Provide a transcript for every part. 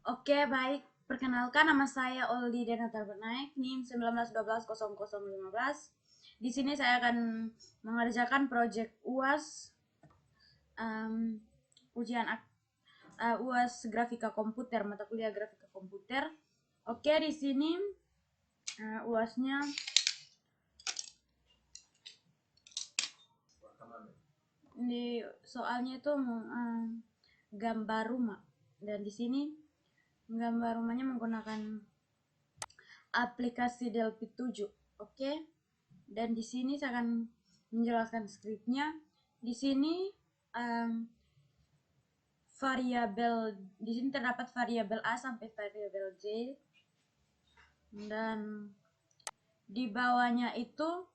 Oke, baik. Perkenalkan, nama saya Oldi Denata Bernaik, NIM 19120015. Di sini saya akan mengerjakan proyek UAS, ujian UAS Grafika Komputer, mata kuliah Grafika Komputer. Oke, di sini UASnya di soalnya itu gambar rumah, dan di sini gambar rumahnya menggunakan aplikasi Delphi 7. Oke. Dan di sini saya akan menjelaskan skripnya. Di sini variabel, di sini terdapat variabel A sampai variabel J, dan di bawahnya itu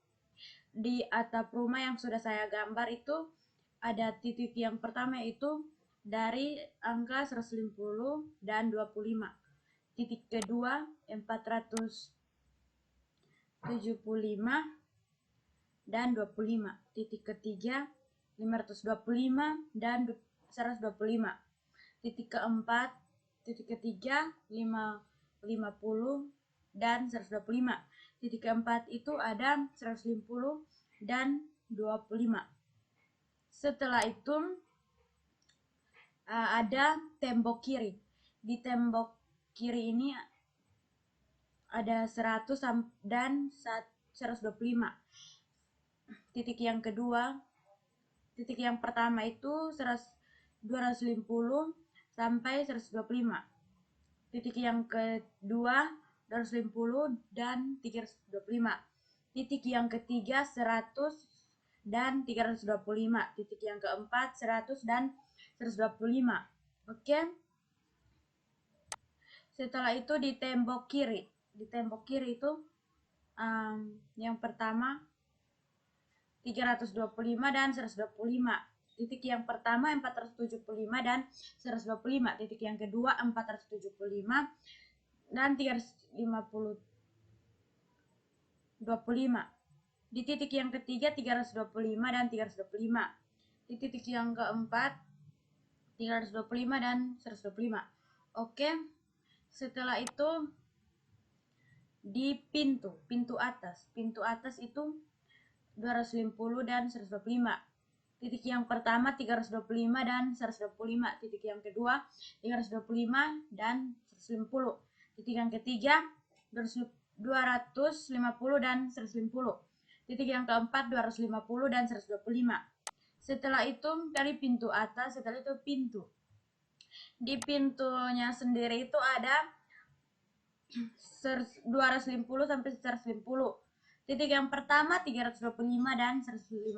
di atap rumah yang sudah saya gambar itu ada titik yang pertama itu dari angka 150 dan 25. Titik kedua 475 dan 25. Titik ketiga 525 dan 125. Titik keempat, titik ketiga 50 dan 125. Titik keempat itu ada 150 dan 25. Setelah itu ada tembok kiri. Di tembok kiri ini ada 100 dan 125. Titik yang kedua, titik yang pertama itu 250 sampai 125. Titik yang kedua 250 dan 325. Titik yang ketiga 100 dan 325. Titik yang keempat 100 dan 125. Oke. Setelah itu di tembok kiri. Di tembok kiri itu yang pertama 325 dan 125. Titik yang pertama 475 dan 125. Titik yang kedua 475 dan 325. Di titik yang ketiga 325 dan 325. Di titik yang keempat 325 dan 125. Oke. Setelah itu di pintu atas itu 250 dan 125. Titik yang pertama 325 dan 125. Titik yang kedua 325 dan 150. Titik yang ketiga 250 dan 150. Titik yang keempat 250 dan 125. Setelah itu dari pintu atas, setelah itu pintu. Di pintunya sendiri itu ada 250 sampai 150. Titik yang pertama 325 dan 150.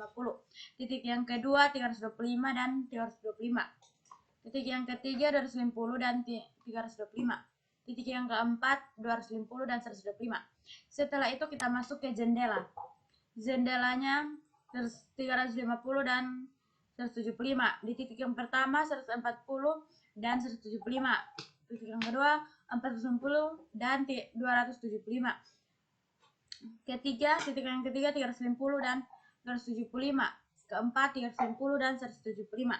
Titik yang kedua 325 dan 325. Titik yang ketiga 250 dan 325. Titik yang keempat 250 dan 125. Setelah itu kita masuk ke jendela. Jendelanya 350 dan 175. Di titik yang pertama 140 dan 175. Titik yang kedua 460 dan 275. Titik yang ketiga 350 dan 275. Keempat 350 dan 175.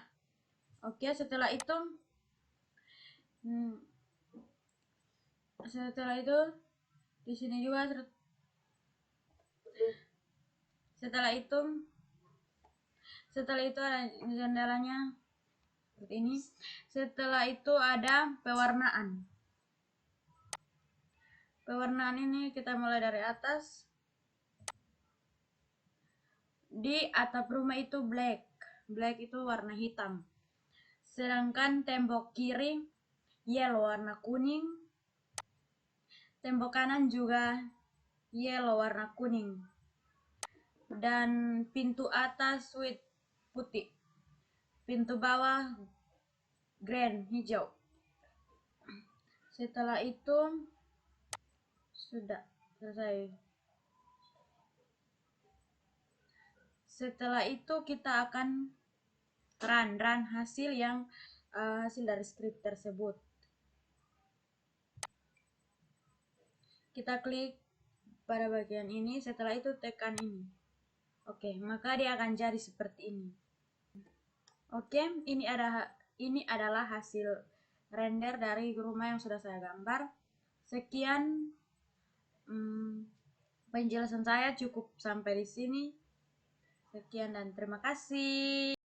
Oke, setelah itu di sini juga setelah itu ada jendelanya seperti ini. Setelah itu ada pewarnaan. Pewarnaan ini kita mulai dari atas. Di atap rumah itu black. Black itu warna hitam. Sedangkan tembok kiri yellow warna kuning. Tembok kanan juga yellow warna kuning. Dan pintu atas putih. Pintu bawah green hijau. Setelah itu sudah selesai. Setelah itu kita akan run hasil dari skrip tersebut. Kita klik pada bagian ini, setelah itu tekan ini. Oke, maka dia akan jadi seperti ini. Oke, ini adalah hasil render dari rumah yang sudah saya gambar. Sekian penjelasan saya, cukup sampai di sini. Sekian dan terima kasih.